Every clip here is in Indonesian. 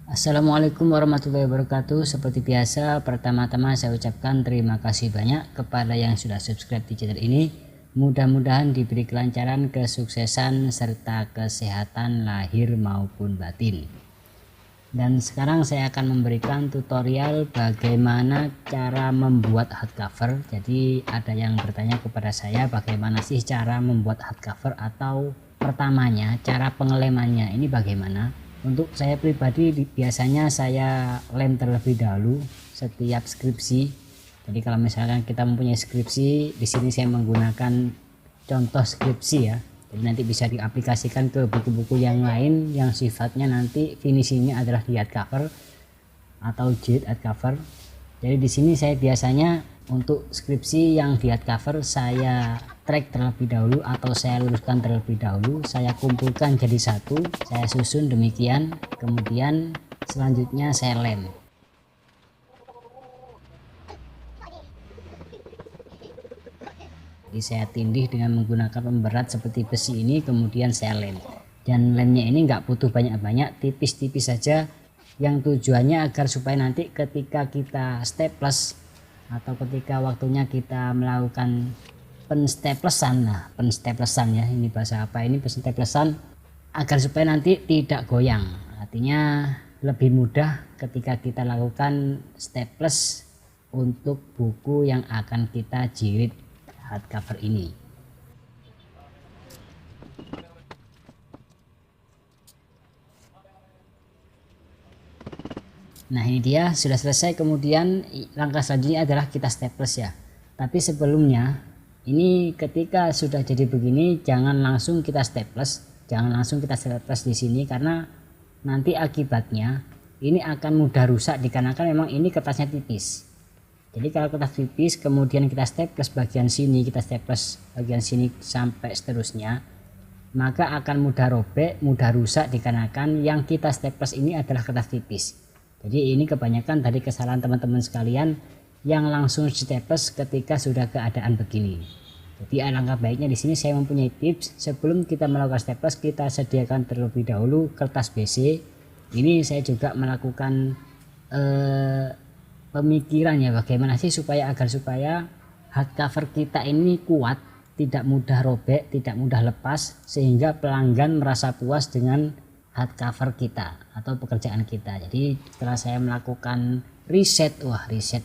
Assalamualaikum warahmatullahi wabarakatuh. Seperti biasa, pertama-tama saya ucapkan terima kasih banyak kepada yang sudah subscribe di channel ini. Mudah-mudahan diberi kelancaran, kesuksesan, serta kesehatan lahir maupun batin. Dan sekarang saya akan memberikan tutorial bagaimana cara membuat hardcover. Jadi ada yang bertanya kepada saya bagaimana sih cara membuat hardcover, atau pertamanya cara pengelemannya ini bagaimana. Untuk saya pribadi biasanya saya lem terlebih dahulu setiap skripsi. Jadi kalau misalkan kita mempunyai skripsi, di sini saya menggunakan contoh skripsi ya. Jadi nanti bisa diaplikasikan ke buku-buku yang lain yang sifatnya nanti finishingnya adalah di hardcover atau jilid hardcover. Jadi di sini saya biasanya untuk skripsi yang di hardcover saya track terlebih dahulu atau saya luruskan terlebih dahulu, saya kumpulkan jadi satu, saya susun demikian, kemudian selanjutnya saya lem. Jadi saya tindih dengan menggunakan pemberat seperti besi ini, kemudian saya lem. Dan lemnya ini nggak butuh banyak-banyak, tipis-tipis saja, yang tujuannya agar supaya nanti ketika kita staples atau ketika waktunya kita melakukan penstaplesan, penstaplesan ya, ini bahasa apa ini, penstaplesan, agar supaya nanti tidak goyang. Artinya lebih mudah ketika kita lakukan staples untuk buku yang akan kita jilid hardcover ini. Nah ini dia sudah selesai. Kemudian langkah selanjutnya adalah kita staples ya. Tapi sebelumnya ini ketika sudah jadi begini jangan langsung kita staples, di sini, karena nanti akibatnya ini akan mudah rusak dikarenakan memang ini kertasnya tipis. Jadi kalau kertas tipis kemudian kita staples bagian sini, kita staples bagian sini sampai seterusnya, maka akan mudah robek, mudah rusak dikarenakan yang kita staples ini adalah kertas tipis. Jadi ini kebanyakan dari kesalahan teman-teman sekalian yang langsung staples ketika sudah keadaan begini. Jadi alangkah baiknya di sini saya mempunyai tips, sebelum kita melakukan staples kita sediakan terlebih dahulu kertas BC. Ini saya juga melakukan pemikiran ya, bagaimana sih agar supaya hardcover kita ini kuat, tidak mudah robek, tidak mudah lepas, sehingga pelanggan merasa puas dengan hardcover kita atau pekerjaan kita. Jadi setelah saya melakukan riset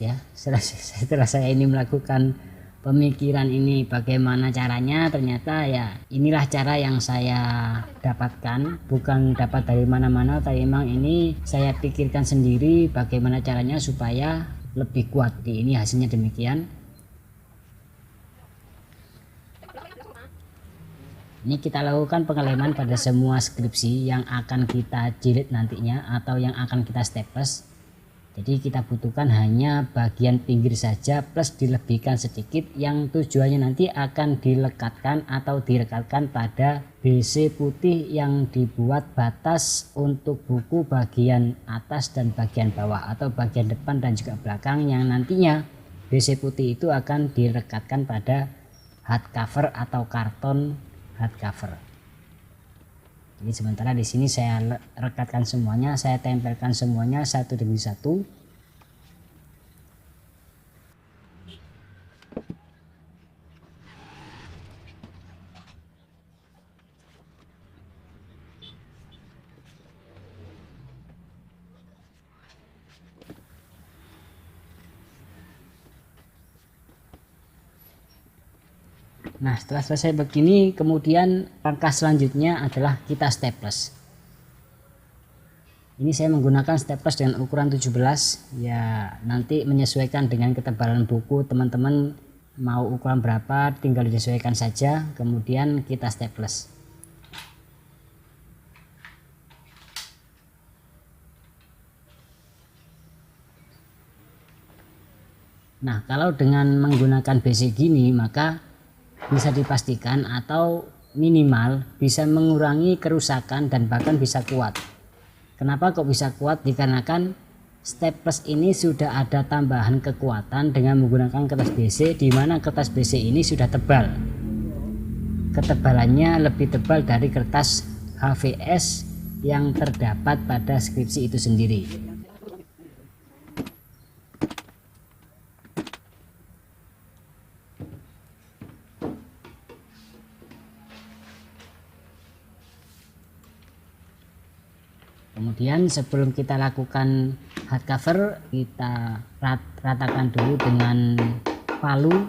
ya, setelah saya ini melakukan pemikiran ini bagaimana caranya, ternyata ya inilah cara yang saya dapatkan, bukan dapat dari mana-mana, tapi memang ini saya pikirkan sendiri bagaimana caranya supaya lebih kuat. Ini hasilnya demikian. Ini kita lakukan pengeleman pada semua skripsi yang akan kita jilid nantinya atau yang akan kita staples. Jadi kita butuhkan hanya bagian pinggir saja plus dilebihkan sedikit, yang tujuannya nanti akan dilekatkan atau direkatkan pada BC putih yang dibuat batas untuk buku bagian atas dan bagian bawah atau bagian depan dan juga belakang, yang nantinya BC putih itu akan direkatkan pada hardcover atau karton hardcover. Jadi sementara di sini saya rekatkan semuanya, saya tempelkan semuanya satu demi satu. Nah setelah selesai begini, kemudian langkah selanjutnya adalah kita staples. Ini saya menggunakan staples dengan ukuran 17 ya, nanti menyesuaikan dengan ketebalan buku, teman-teman mau ukuran berapa tinggal disesuaikan saja, kemudian kita staples. Nah kalau dengan menggunakan BC gini maka bisa dipastikan atau minimal bisa mengurangi kerusakan dan bahkan bisa kuat. Kenapa kok bisa kuat? Dikarenakan staples ini sudah ada tambahan kekuatan dengan menggunakan kertas BC, di mana kertas BC ini sudah tebal. Ketebalannya lebih tebal dari kertas HVS yang terdapat pada skripsi itu sendiri. Kemudian sebelum kita lakukan hardcover, kita ratakan dulu dengan palu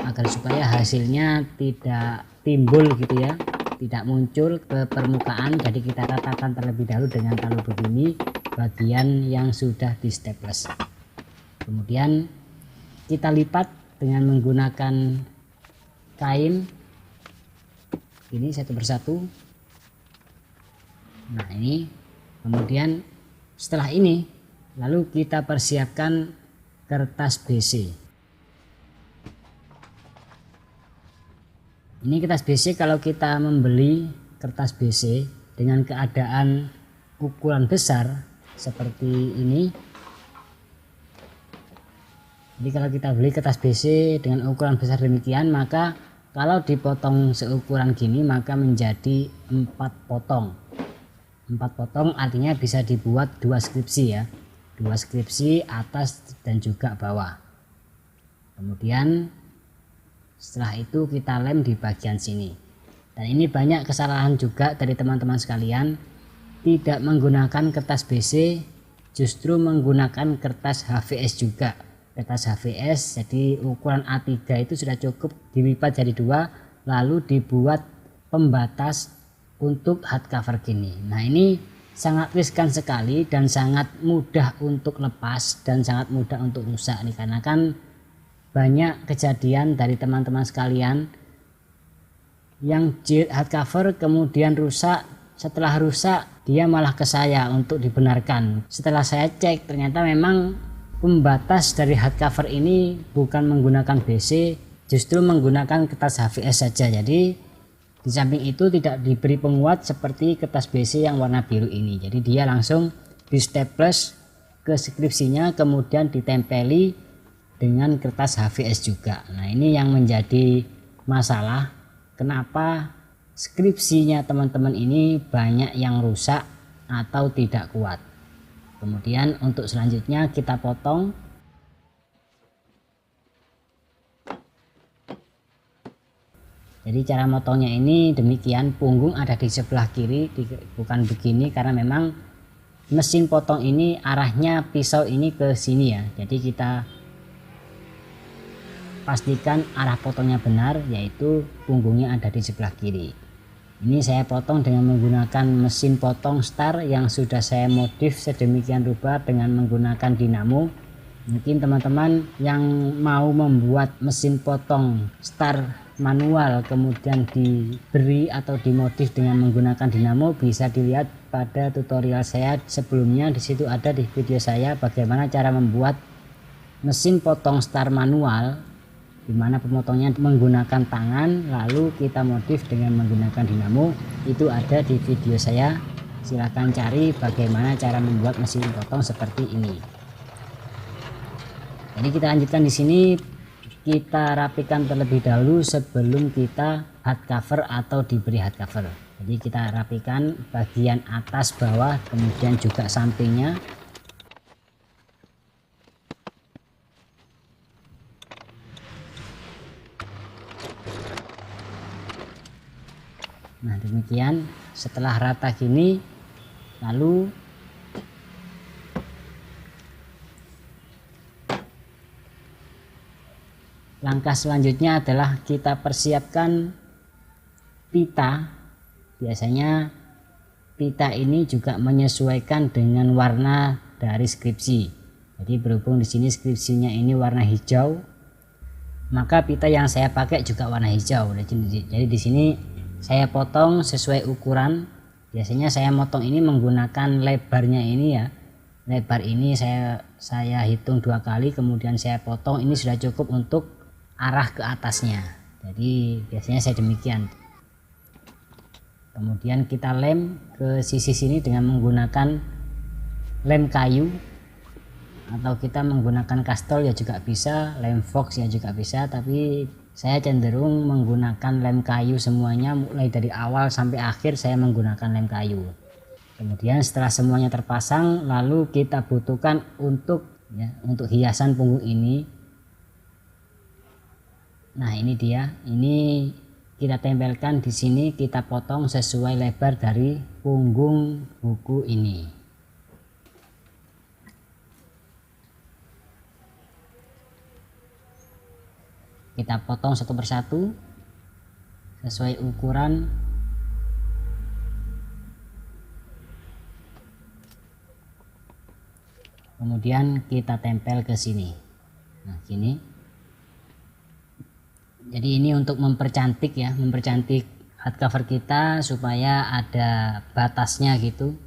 agar supaya hasilnya tidak timbul gitu ya, tidak muncul ke permukaan. Jadi kita ratakan terlebih dahulu dengan palu begini bagian yang sudah di staples. Kemudian kita lipat dengan menggunakan kain ini satu persatu. Nah ini. Kemudian setelah ini lalu kita persiapkan kertas BC. Ini kertas BC, kalau kita membeli kertas BC dengan keadaan ukuran besar seperti ini. Jadi kalau kita beli kertas BC dengan ukuran besar demikian, maka kalau dipotong seukuran gini maka menjadi 4 potong. 4 potong artinya bisa dibuat 2 skripsi ya, 2 skripsi atas dan juga bawah. Kemudian setelah itu kita lem di bagian sini. Dan ini banyak kesalahan juga dari teman-teman sekalian, tidak menggunakan kertas BC, justru menggunakan kertas HVS juga. Kertas HVS jadi ukuran A3 itu sudah cukup dilipat jadi 2 lalu dibuat pembatas untuk hardcover gini. Nah ini sangat riskan sekali dan sangat mudah untuk lepas dan sangat mudah untuk rusak nih, karena kan banyak kejadian dari teman-teman sekalian yang jilid hardcover kemudian rusak. Setelah rusak dia malah ke saya untuk dibenarkan. Setelah saya cek ternyata memang pembatas dari hardcover ini bukan menggunakan BC, justru menggunakan kertas HVS saja. Jadi di samping itu tidak diberi penguat seperti kertas BC yang warna biru ini. Jadi dia langsung di staples ke skripsinya kemudian ditempeli dengan kertas HVS juga. Nah ini yang menjadi masalah, kenapa skripsinya teman-teman ini banyak yang rusak atau tidak kuat. Kemudian untuk selanjutnya kita potong. Jadi cara motongnya ini demikian, punggung ada di sebelah kiri, bukan begini karena memang mesin potong ini arahnya pisau ini ke sini ya. Jadi kita pastikan arah potongnya benar, yaitu punggungnya ada di sebelah kiri. Ini saya potong dengan menggunakan mesin potong Star yang sudah saya modif sedemikian rupa dengan menggunakan dinamo. Mungkin teman-teman yang mau membuat mesin potong Star manual kemudian diberi atau dimodif dengan menggunakan dinamo bisa dilihat pada tutorial saya sebelumnya. Di situ ada di video saya bagaimana cara membuat mesin potong Star manual, dimana pemotongnya menggunakan tangan lalu kita modif dengan menggunakan dinamo. Itu ada di video saya, silahkan cari bagaimana cara membuat mesin potong seperti ini. Jadi kita lanjutkan di sini, kita rapikan terlebih dahulu sebelum kita hardcover atau diberi hardcover. Jadi kita rapikan bagian atas, bawah, kemudian juga sampingnya. Nah demikian, setelah rata gini lalu langkah selanjutnya adalah kita persiapkan pita. Biasanya pita ini juga menyesuaikan dengan warna dari skripsi. Jadi berhubung di sini skripsinya ini warna hijau, maka pita yang saya pakai juga warna hijau. Jadi di sini saya potong sesuai ukuran. Biasanya saya motong ini menggunakan lebarnya ini ya. Lebar ini saya hitung 2 kali, kemudian saya potong. Ini sudah cukup untuk arah ke atasnya. Jadi biasanya saya demikian. Kemudian kita lem ke sisi sini dengan menggunakan lem kayu, atau kita menggunakan kastol ya juga bisa, lem fox ya juga bisa, tapi saya cenderung menggunakan lem kayu semuanya. Mulai dari awal sampai akhir saya menggunakan lem kayu. Kemudian setelah semuanya terpasang, lalu kita butuhkan untuk hiasan punggung ini. Nah, ini dia. Ini kita tempelkan di sini, kita potong sesuai lebar dari punggung buku ini. Kita potong satu persatu sesuai ukuran. Kemudian kita tempel ke sini. Nah, gini. Jadi ini untuk mempercantik mempercantik hardcover kita supaya ada batasnya gitu.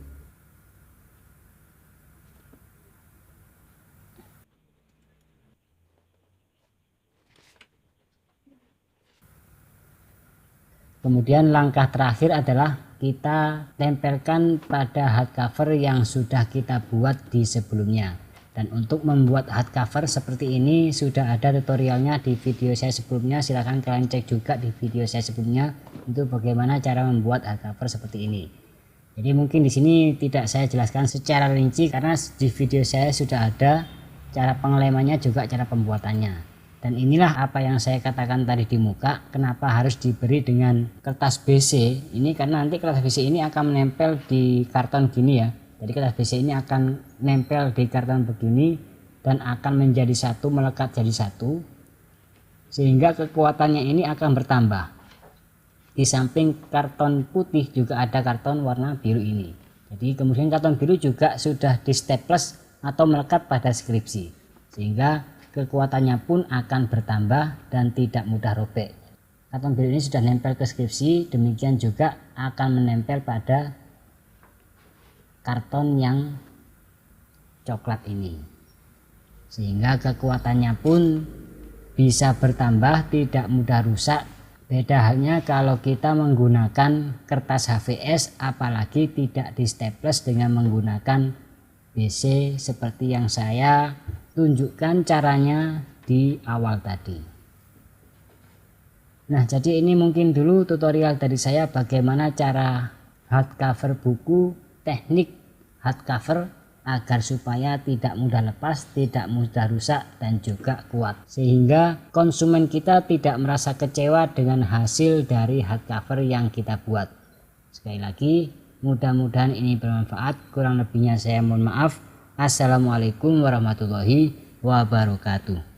Kemudian langkah terakhir adalah kita tempelkan pada hardcover yang sudah kita buat di sebelumnya. Dan untuk membuat hardcover seperti ini sudah ada tutorialnya di video saya sebelumnya, silahkan kalian cek juga di video saya sebelumnya untuk bagaimana cara membuat hardcover seperti ini. Jadi mungkin di sini tidak saya jelaskan secara rinci karena di video saya sudah ada cara pengelemannya juga cara pembuatannya. Dan inilah apa yang saya katakan tadi di muka, kenapa harus diberi dengan kertas BC. Ini karena nanti kertas BC ini akan menempel di karton gini ya. Jadi kertas BC ini akan nempel di karton begini dan akan menjadi satu, melekat jadi satu. Sehingga kekuatannya ini akan bertambah. Di samping karton putih juga ada karton warna biru ini. Jadi kemudian karton biru juga sudah di staples atau melekat pada skripsi. Sehingga kekuatannya pun akan bertambah dan tidak mudah robek. Karton biru ini sudah nempel ke skripsi, demikian juga akan menempel pada karton yang coklat ini. Sehingga kekuatannya pun bisa bertambah, tidak mudah rusak. Beda halnya kalau kita menggunakan kertas HVS, apalagi tidak di staples dengan menggunakan BC seperti yang saya tunjukkan caranya di awal tadi. Nah, jadi ini mungkin dulu tutorial dari saya bagaimana cara hardcover buku, teknik hardcover agar supaya tidak mudah lepas, tidak mudah rusak dan juga kuat. Sehingga konsumen kita tidak merasa kecewa dengan hasil dari hardcover yang kita buat. Sekali lagi, mudah-mudahan ini bermanfaat, kurang lebihnya saya mohon maaf. Assalamualaikum warahmatullahi wabarakatuh.